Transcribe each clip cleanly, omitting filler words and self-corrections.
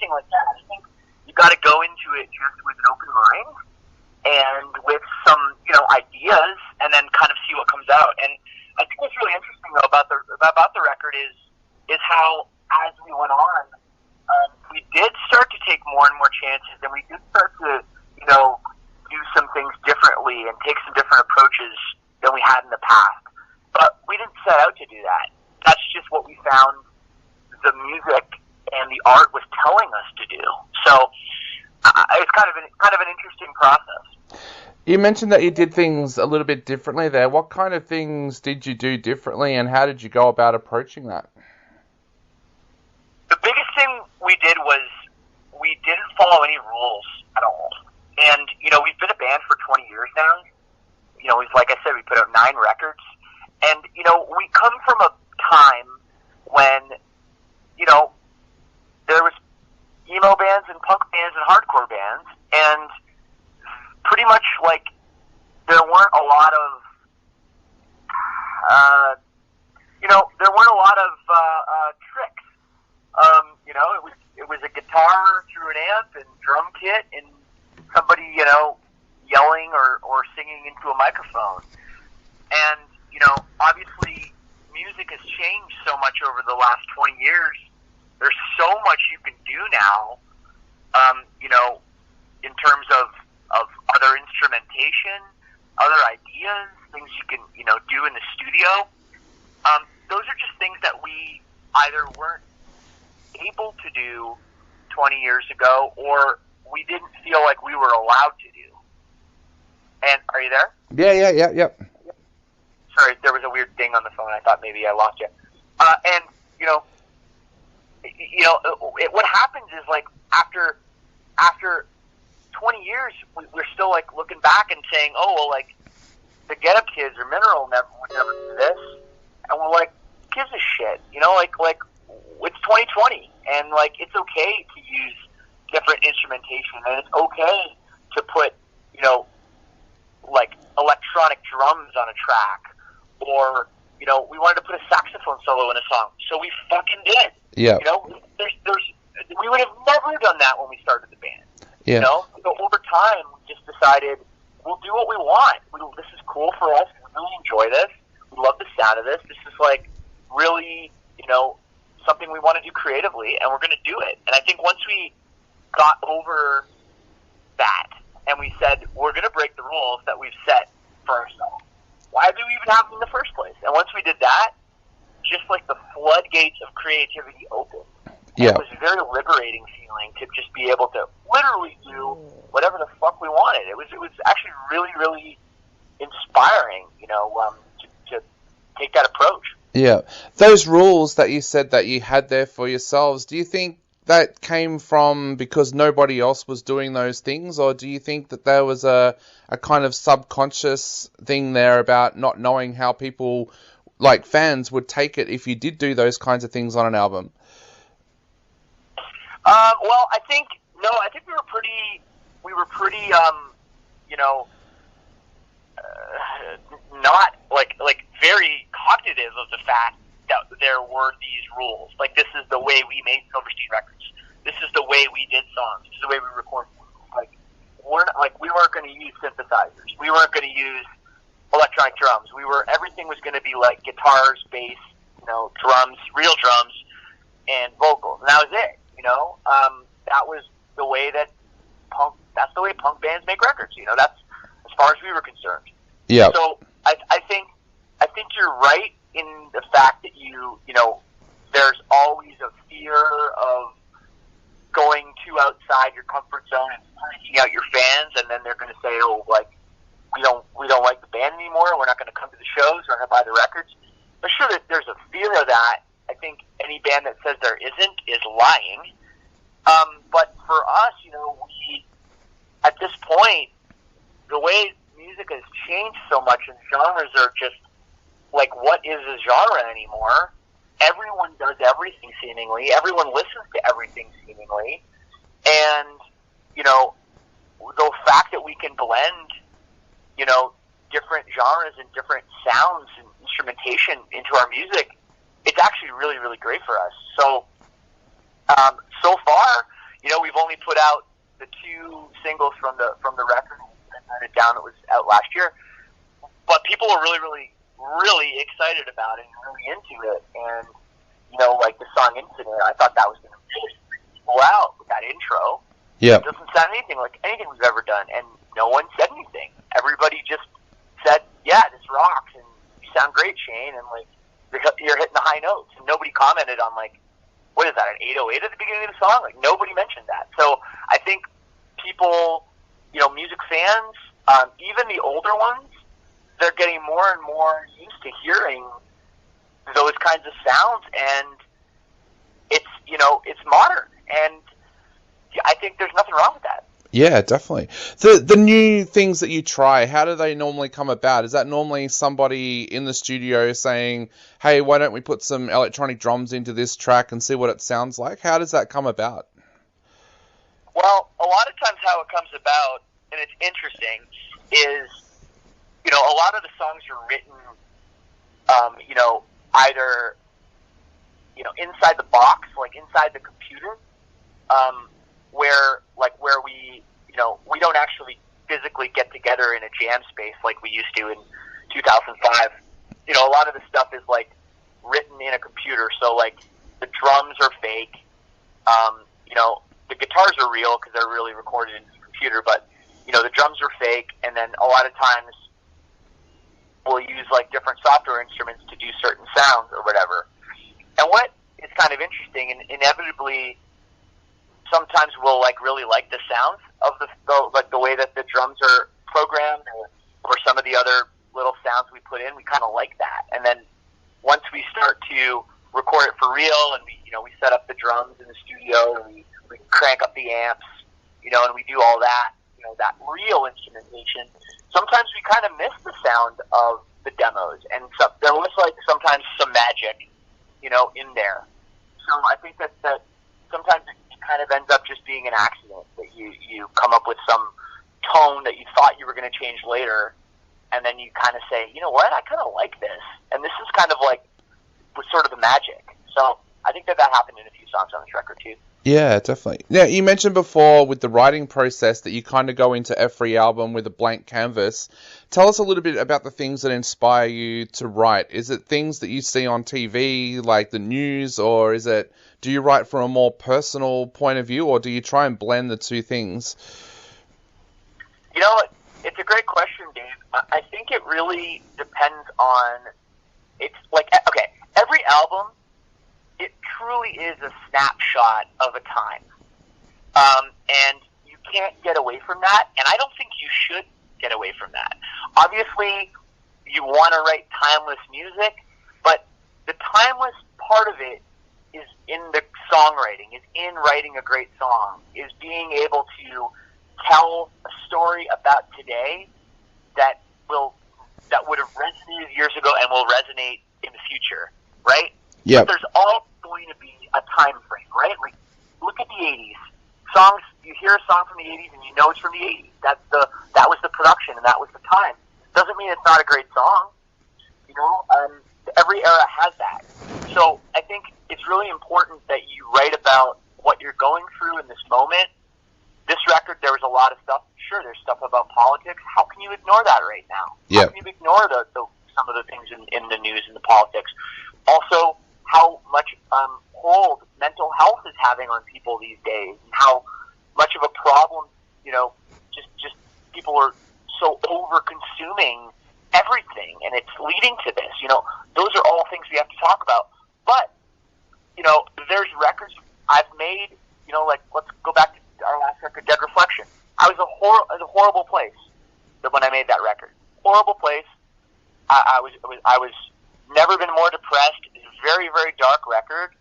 anything like that. I think you got to go into it just with an open mind and with some, ideas, and then kind of see what comes out. And I think what's really interesting though about the record is how, as we went on, we did start to take more and more chances, and we did start to, do some things differently and take some different approaches than we had in the past. But we didn't set out to do that. That's just what we found the music and the art was telling us to do. So it's kind of an interesting process. You mentioned that you did things a little bit differently there. What kind of things did you do differently, and how did you go about approaching that? The biggest thing we did was we didn't follow any rules at all. And, we've been a band for 20 years now. Like I said, we put out 9 records. And, we come from a time when, there was emo bands and punk bands and hardcore bands. And pretty much, there weren't a lot of, tricks. It was a guitar through an amp and drum kit and somebody, yelling or singing into a microphone. And, obviously music has changed so much over the last 20 years. There's so much you can do now, in terms of other instrumentation, other ideas, things you can, do in the studio. Those are just things that we either weren't able to do 20 years ago, or we didn't feel like we were allowed to do. And are you there? Yeah. Sorry, there was a weird ding on the phone. I thought maybe I lost you. And what happens is after 20 years, we're still looking back and saying, oh well, the Get Up Kids or Mineral would never do this, and we're like, gives a shit, it's 2020, and it's okay to use different instrumentation, and it's okay to put electronic drums on a track, or we wanted to put a saxophone solo in a song, so we fucking did. Yeah. We would have never done that when we started the band. Yeah. So over time, we just decided we'll do what we want. This is cool for us. We really enjoy this. We love the sound of this. This is really, something we want to do creatively, and we're going to do it. And I think once we got over that, and we said, we're going to break the rules that we've set for ourselves, why do we even have them in the first place? And once we did that, just the floodgates of creativity opened. Yeah. It was a very liberating feeling to just be able to literally do whatever the fuck we wanted. It was actually really, really inspiring, to take that approach. Yeah. Those rules that you said that you had there for yourselves, do you think that came from because nobody else was doing those things, or do you think that there was a kind of subconscious thing there about not knowing how people, fans, would take it if you did do those kinds of things on an album? Well, I think we were pretty, not very cognitive of the fact that there were these rules. This is the way we made Silverstein records. This is the way we did songs. This is the way we recorded. We weren't going to use synthesizers. We weren't going to use electronic drums. Everything was going to be guitars, bass, drums, real drums, and vocals. And that was it. That was the way that's the way punk bands make records. That's as far as we were concerned. Yeah. So I think you're right in the fact that there's always a fear of going too outside your comfort zone and freaking out your fans, and then they're going to say, oh, we don't like the band anymore. We're not going to come to the shows. We're not going to buy the records. But sure, that there's a fear of that. I think any band that says there isn't is lying. But for us, we, at this point, the way music has changed so much and genres are just what is a genre anymore? Everyone does everything seemingly. Everyone listens to everything seemingly. And, the fact that we can blend, different genres and different sounds and instrumentation into our music, it's actually really, really great for us. So, so far, we've only put out the 2 singles from the record and Turn It Down that was out last year, but people were really, really, really excited about it and really into it. And like the song Incident, I thought that was going to really freak people out with that intro. Yeah. It doesn't sound anything like anything we've ever done, and no one said anything. Everybody just said, "Yeah, this rocks," and "You sound great, Shane," and like you're hitting the high notes. And nobody commented on like, what is that, an 808 at the beginning of the song? Like nobody mentioned that. So I think people, music fans, even the older ones, they're getting more and more used to hearing those kinds of sounds, and it's modern, and I think there's nothing wrong with that. Yeah, definitely. The new things that you try, how do they normally come about? Is that normally somebody in the studio saying, hey, why don't we put some electronic drums into this track and see what it sounds like? How does that come about? Well, a lot of times how it comes about, and it's interesting, is, a lot of the songs are written, either, inside the box, like inside the computer, where we don't actually physically get together in a jam space like we used to in 2005. A lot of the stuff is like written in a computer, so like the drums are fake. The guitars are real because they're really recorded in the computer, but the drums are fake, and then a lot of times we'll use like different software instruments to do certain sounds or whatever. And what is kind of interesting, and inevitably sometimes we'll like really like the sounds of the way that the drums are programmed, or some of the other little sounds we put in. We kind of like that, and then once we start to record it for real, and we set up the drums in the studio, and we crank up the amps, and we do all that, that real instrumentation. Sometimes we kind of miss the sound of the demos, and so there was like sometimes some magic, in there. So I think that sometimes it kind of ends up just being an accident, that you come up with some tone that you thought you were going to change later, and then you kind of say, you know what, I kind of like this, and this is kind of like was sort of the magic. So I think that happened in a few songs on this record too. Yeah, definitely. Now, you mentioned before with the writing process that you kind of go into every album with a blank canvas. Tell us a little bit about the things that inspire you to write. Is it things that you see on TV, like the news, or do you write from a more personal point of view, or do you try and blend the two things? It's a great question, Dave. I think it really depends on, it's like, okay, every album, it truly is a snapshot of a time. And you can't get away from that, and I don't think you should get away from that. Obviously, you want to write timeless music, but the timeless part of it is in the songwriting, is in writing a great song, is being able to tell a story about today that would have resonated years ago and will resonate in the future, right? Yeah. But there's all going to be a time frame, right? Like, look at the 80s. Songs, you hear a song from the 80s and you know it's from the 80s. That was the production and that was the time. Doesn't mean it's not a great song. Every era has that. So I think it's really important that you write about what you're going through in this moment. This record, there was a lot of stuff. Sure, there's stuff about politics. How can you ignore that right now? Yeah. How can you ignore some of the things in the news and the politics? Also, how much hold mental health is having on people these days, and how much of a problem, just people are so over-consuming everything, and it's leading to this. Those are all things we have to talk about. But, there's records I've made, like, let's go back to our last record, Dead Reflection. I was in a horrible place when I made that record. Horrible place. I was never been more depressed. It's a very, very dark record.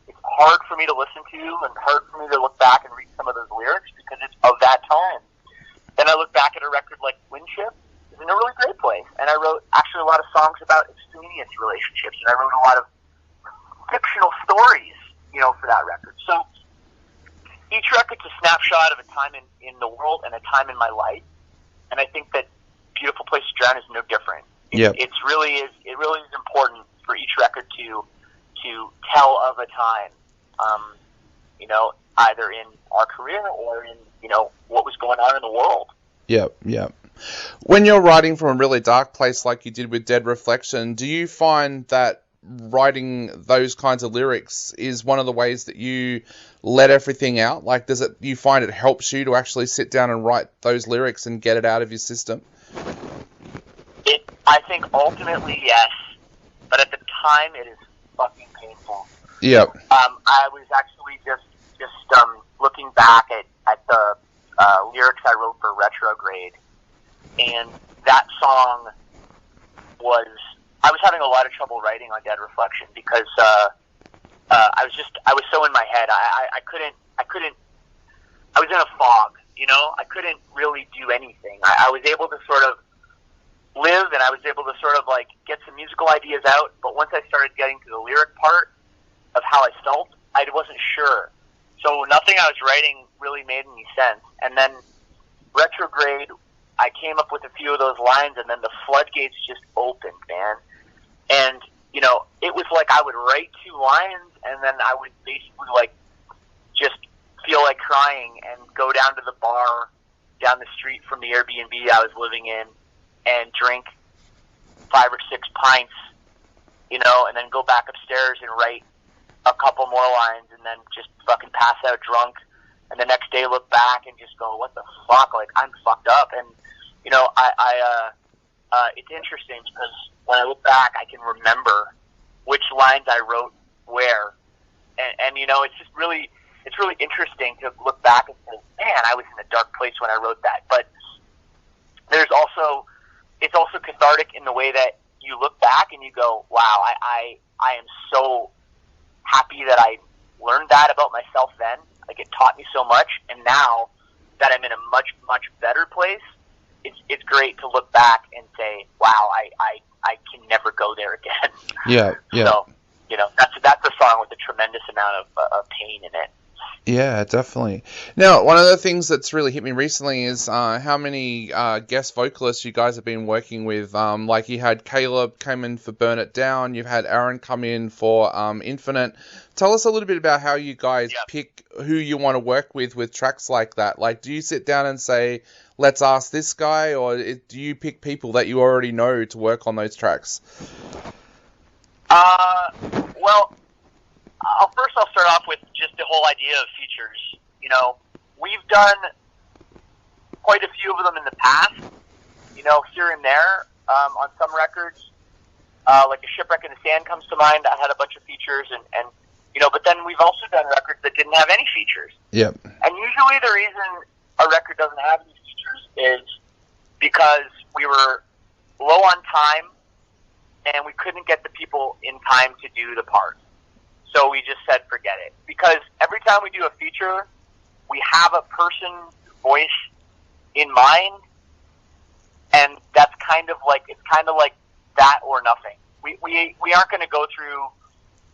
It's hard for me to listen to and hard for me to look back and read some of those lyrics because it's of that time. Then I look back at a record like Windship. It's in a really great place. And I wrote actually a lot of songs about extraneous relationships, and I wrote a lot of fictional stories, for that record. So each record's a snapshot of a time in the world and a time in my life. And I think that Beautiful Place to Drown is no different. Yep. It really is important for each record to tell of a time. either in our career or in, what was going on in the world. Yep, yep. When you're writing from a really dark place like you did with Dead Reflection, do you find that writing those kinds of lyrics is one of the ways that you let everything out? Like, you find it helps you to actually sit down and write those lyrics and get it out of your system? I think ultimately, yes, but at the time, it is fucking painful. Yep. I was actually just looking back at the lyrics I wrote for Retrograde, and that song I was having a lot of trouble writing on Dead Reflection because I was so in my head. I was in a fog, I couldn't really do anything. I was able to sort of live, and I was able to sort of like get some musical ideas out, but once I started getting to the lyric part of how I felt, I wasn't sure. So nothing I was writing really made any sense. And then Retrograde, I came up with a few of those lines, and then the floodgates just opened, man. And, it was like I would write 2 lines, and then I would basically, like, just feel like crying and go down to the bar down the street from the Airbnb I was living in and drink 5 or 6 pints, and then go back upstairs and write a couple more lines, and then just fucking pass out drunk, and the next day look back and just go, what the fuck, like, I'm fucked up. And, it's interesting because when I look back, I can remember which lines I wrote where, and it's just really, it's really interesting to look back and say, man, I was in a dark place when I wrote that. But it's also cathartic in the way that you look back and you go, wow, I am so happy that I learned that about myself then. Like, it taught me so much, and now that I'm in a much, much better place, it's great to look back and say, wow, I can never go there again. Yeah, yeah. So, that's a song with a tremendous amount of pain in it. Yeah, definitely. Now, one of the things that's really hit me recently is how many guest vocalists you guys have been working with. Like, you had Caleb come in for Burn It Down, you've had Aaron come in for Infinite. Tell us a little bit about how you guys pick who you want to work with tracks like that. Like, do you sit down and say, let's ask this guy, or do you pick people that you already know to work on those tracks? Well, I'll start off with just the whole idea of features. We've done quite a few of them in the past, here and there, on some records. Like a Shipwreck in the Sand comes to mind. I had a bunch of features, and but then we've also done records that didn't have any features. Yep. And usually the reason a record doesn't have any features is because we were low on time, and we couldn't get the people in time to do the part. So we just said, forget it. Because every time we do a feature, we have a person's voice in mind, and that's kind of like that or nothing. We aren't going to go through,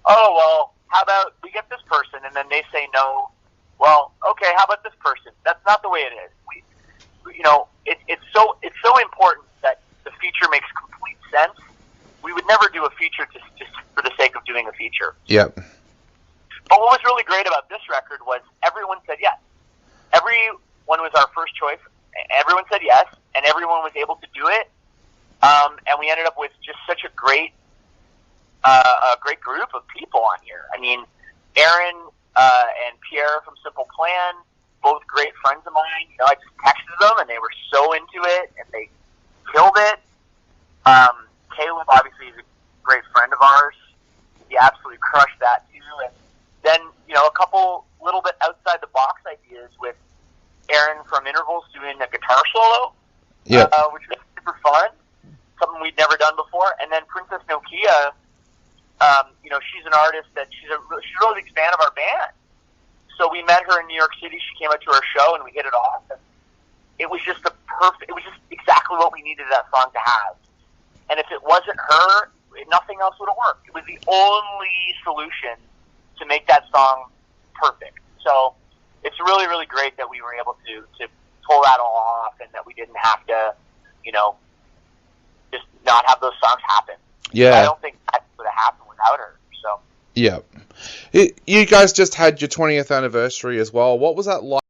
oh, well, how about we get this person, and then they say no. Well, okay, how about this person? That's not the way it is. It's so important that the feature makes complete sense. We would never do a feature just for the sake of doing a feature. Yep. But what was really great about this record was everyone said yes. Everyone was our first choice. Everyone said yes, and everyone was able to do it. And we ended up with just such a great group of people on here. I mean, Aaron and Pierre from Simple Plan, both great friends of mine. I just texted them, and they were so into it, and they killed it. Caleb, obviously, is a great friend of ours. He absolutely crushed that, too. And then, a couple little bit outside the box ideas with Aaron from Intervals doing a guitar solo, which was super fun, something we'd never done before. And then Princess Nokia, she's an artist that she's a really big fan of our band. So we met her in New York City. She came out to our show, and we hit it off. And it was just it was just exactly what we needed that song to have. And if it wasn't her, nothing else would have worked. It was the only solution to make that song perfect. So it's really, really great that we were able to pull that all off, and that we didn't have to, just not have those songs happen. Yeah. I don't think that would have happened without her. So. Yeah. You guys just had your 20th anniversary as well. What was that like?